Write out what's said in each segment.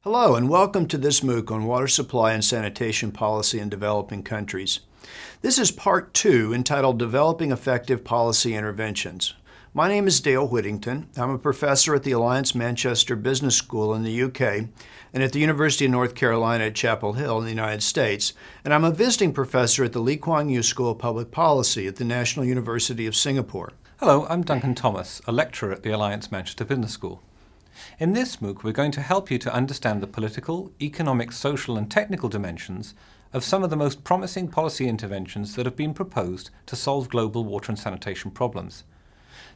Hello and welcome to this MOOC on water supply and sanitation policy in developing countries. This is part 2 entitled Developing Effective Policy Interventions. My name is Dale Whittington. I'm a professor at the Alliance Manchester Business School in the UK and at the University of North Carolina at Chapel Hill in the United States, and I'm a visiting professor at the Lee Kuan Yew School of Public Policy at the National University of Singapore. Hello, I'm Duncan Thomas, a lecturer at the Alliance Manchester Business School. In this MOOC, we're going to help you to understand the political, economic, social and technical dimensions of some of the most promising policy interventions that have been proposed to solve global water and sanitation problems.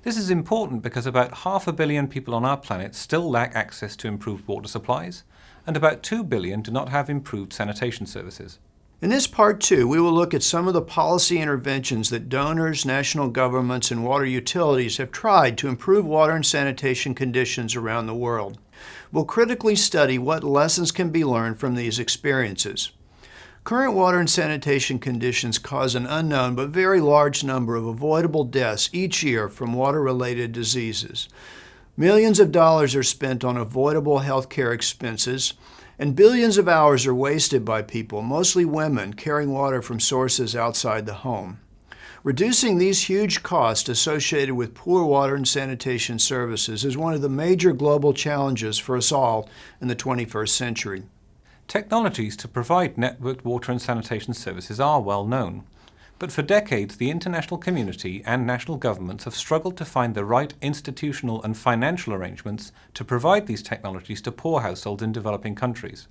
This is important because about 500 million people on our planet still lack access to improved water supplies, and about 2 billion do not have improved sanitation services. In this part 2, we will look at some of the policy interventions that donors, national governments, and water utilities have tried to improve water and sanitation conditions around the world. We'll critically study what lessons can be learned from these experiences. Current water and sanitation conditions cause an unknown but very large number of avoidable deaths each year from water-related diseases. Millions of dollars are spent on avoidable health care expenses, and billions of hours are wasted by people, mostly women, carrying water from sources outside the home. Reducing these huge costs associated with poor water and sanitation services is one of the major global challenges for us all in the 21st century. Technologies to provide networked water and sanitation services are well known, but for decades the international community and national governments have struggled to find the right institutional and financial arrangements to provide these technologies to poor households in developing countries.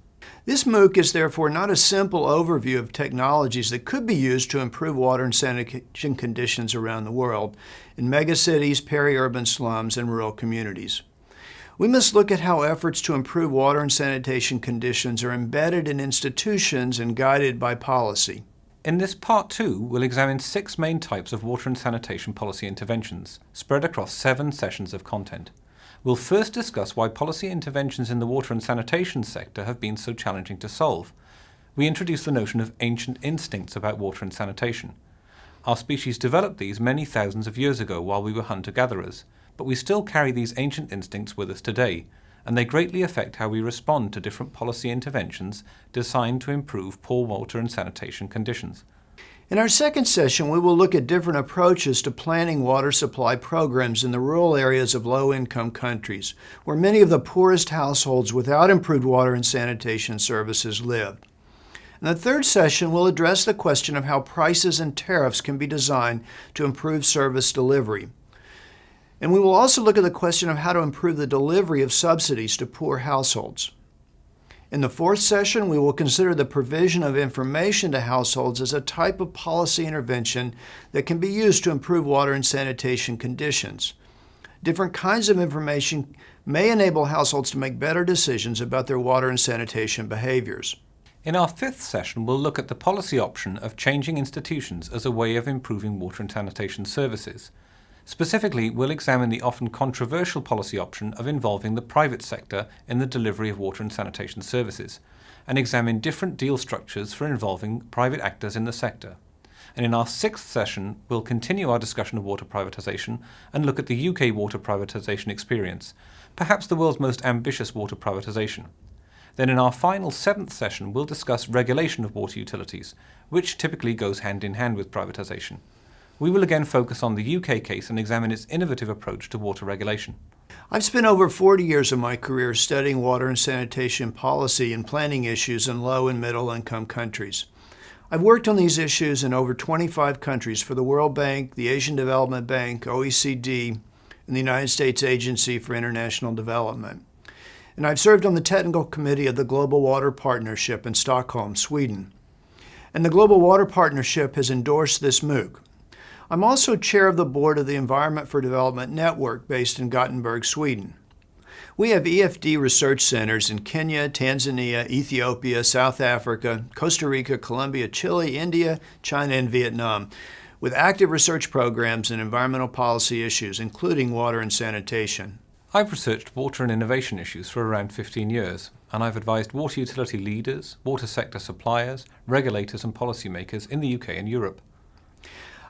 This MOOC is therefore not a simple overview of technologies that could be used to improve water and sanitation conditions around the world in megacities, peri-urban slums, and rural communities. We must look at how efforts to improve water and sanitation conditions are embedded in institutions and guided by policy. In this part 2, we'll examine 6 main types of water and sanitation policy interventions, spread across 7 sessions of content. We'll first discuss why policy interventions in the water and sanitation sector have been so challenging to solve. We introduce the notion of ancient instincts about water and sanitation. Our species developed these many thousands of years ago while we were hunter-gatherers, but we still carry these ancient instincts with us today, and they greatly affect how we respond to different policy interventions designed to improve poor water and sanitation conditions. In our second session, we will look at different approaches to planning water supply programs in the rural areas of low-income countries, where many of the poorest households without improved water and sanitation services live. In the third session, we'll address the question of how prices and tariffs can be designed to improve service delivery. And we will also look at the question of how to improve the delivery of subsidies to poor households. In the fourth session, we will consider the provision of information to households as a type of policy intervention that can be used to improve water and sanitation conditions. Different kinds of information may enable households to make better decisions about their water and sanitation behaviors. In our 5th session, we'll look at the policy option of changing institutions as a way of improving water and sanitation services. Specifically, we'll examine the often controversial policy option of involving the private sector in the delivery of water and sanitation services, and examine different deal structures for involving private actors in the sector. And in our 6th session, we'll continue our discussion of water privatisation and look at the UK water privatisation experience, perhaps the world's most ambitious water privatisation. Then in our final 7th session, we'll discuss regulation of water utilities, which typically goes hand in hand with privatisation. We will again focus on the UK case and examine its innovative approach to water regulation. I've spent over 40 years of my career studying water and sanitation policy and planning issues in low and middle income countries. I've worked on these issues in over 25 countries for the World Bank, the Asian Development Bank, OECD, and the United States Agency for International Development. And I've served on the technical committee of the Global Water Partnership in Stockholm, Sweden. And the Global Water Partnership has endorsed this MOOC. I'm also chair of the board of the Environment for Development Network based in Gothenburg, Sweden. We have EFD research centers in Kenya, Tanzania, Ethiopia, South Africa, Costa Rica, Colombia, Chile, India, China, and Vietnam, with active research programs in environmental policy issues, including water and sanitation. I've researched water and innovation issues for around 15 years, and I've advised water utility leaders, water sector suppliers, regulators and policymakers in the UK and Europe.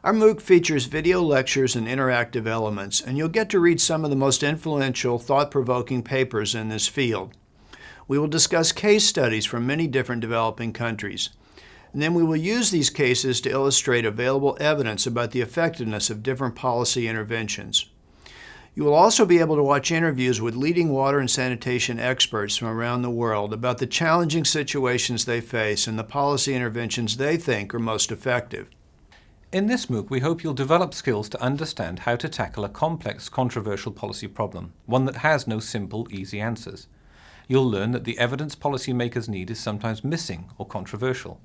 Our MOOC features video lectures and interactive elements, and you'll get to read some of the most influential, thought-provoking papers in this field. We will discuss case studies from many different developing countries. And then we will use these cases to illustrate available evidence about the effectiveness of different policy interventions. You will also be able to watch interviews with leading water and sanitation experts from around the world about the challenging situations they face and the policy interventions they think are most effective. In this MOOC, we hope you'll develop skills to understand how to tackle a complex, controversial policy problem, one that has no simple, easy answers. You'll learn that the evidence policymakers need is sometimes missing or controversial.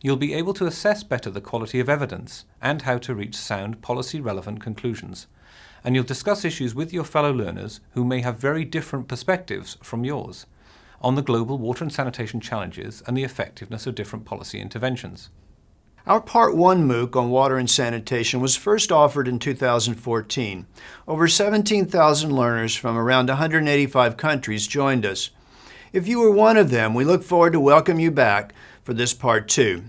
You'll be able to assess better the quality of evidence and how to reach sound, policy-relevant conclusions. And you'll discuss issues with your fellow learners who may have very different perspectives from yours on the global water and sanitation challenges and the effectiveness of different policy interventions. Our Part 1 MOOC on water and sanitation was first offered in 2014. Over 17,000 learners from around 185 countries joined us. If you were one of them, we look forward to welcome you back for this Part 2.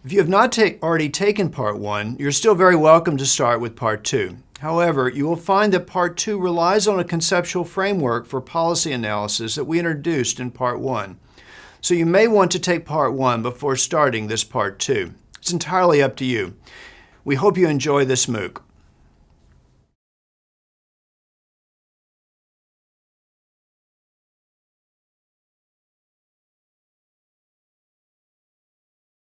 If you have not already taken Part 1, you're still very welcome to start with Part 2. However, you will find that Part 2 relies on a conceptual framework for policy analysis that we introduced in Part 1. So you may want to take Part 1 before starting this Part 2. It's entirely up to you. We hope you enjoy this MOOC.